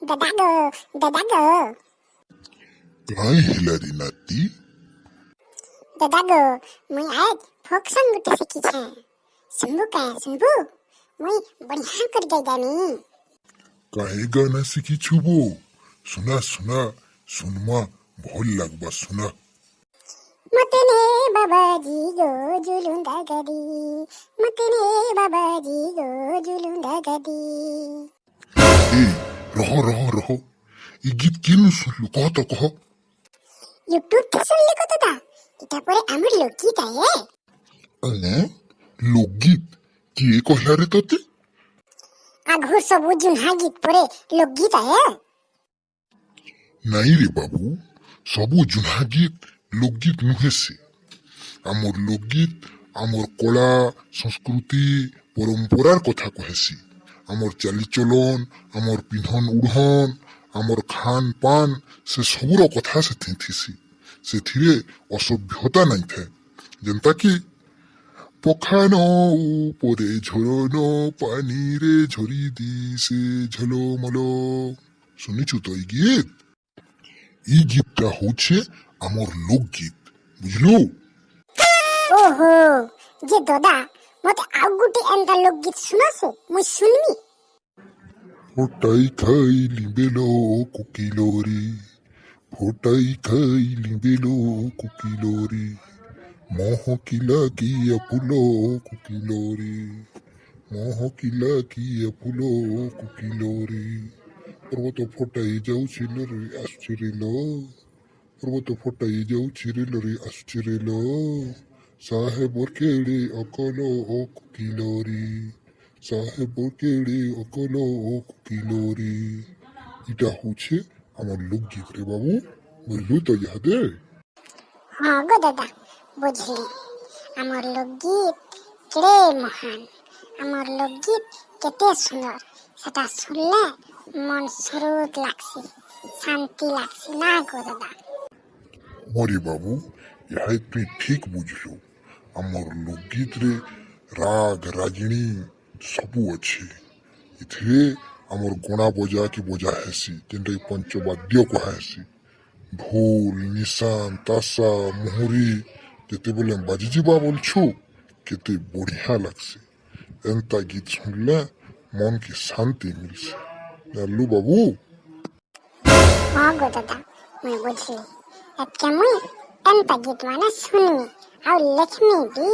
दादा काय हेला रे नाती? दादा मुई आज फोक सॉन्ग गुटे सीखी छे। सुनबू मुई बढ़िया कर गई काहे गाना सीखी छुबो? सुना सुना सुनमा भल लगबा सुना। मतने बाबाजी गो जुलुंदा गदी मतने बाबाजी गो जुलुंदा गदी। ए रहो ई गीत केनु सुनलु कह तो कह। यूट्यूब पे सुन लिखो दादा इटा परे आमर लोकगीत आए। अने लोकगीत किए कहला रे तोते? आघु सबु जुन्हा गीत परे लोकगीत आए। नाई रे बाबू सबु जुन्हा गीत लोकगीत नुहे से। आमर लोकगीत आमर कला संस्कृति परंपरार कथा कहेसी। आमर चालीचलन आमर पिन्हन उड़हन आमर खान पान से सबुर कथा से थीसी। से थिरे असभ्यता नहीं थे जनता की पखान उपरे झरन पानी रे झरी दी से झलो मलो। शुनिछु तो ई गीतटा होछे आमर लोकगीत बुझलो। ओहो जे दादा मते आउ गुटे एंता लोकगीत सुनासे मुई सुनमी। फोटाई खाइली बेलो कुकिलोरी फोटाई खाइली बेलो कुकिलोरी मोह किला किया फुलो कुकिलोरी मोह किला किया फुलो कुकिलोरी पर्वत फोटाई जाउछि रे आश्चर्यलो पर्वत फोटाई जाउछि रे आश्चर्यलो साहेबर केड़े अकलो ओ कुकिलोरी साहेबर केड़े अकलो ओ कुकिलोरी। इटा होछे आमर लोकगीत रे बाबू बुझलु तो यादे। हाँ गो दादा बुझली आमर लोकगीत केड़े महान आमर लोकगीत केते सुंदर सेटा सुनले मन सुरुत लागसी शांति लागसी ना गो दादा। मरे बाबू यह तुई ठीक बुझलु आमर लोकगीत रे राग रागिणी सबू अच्छे। इथे आमर गणा बजा की बजा हेसी जेनटा पंचवाद्य कहेसी ढोल निशान तासा मुहुरी जेते बोले बाजी जीवा बोलछु केते बढ़िया लागसी। एंता गीत सुनले मन की शांति मिलसी जानलु बाबू। हाँ गो दादा मैं बुझली एतके मुई एंता गीत माने सुनमी और लिखमी भी।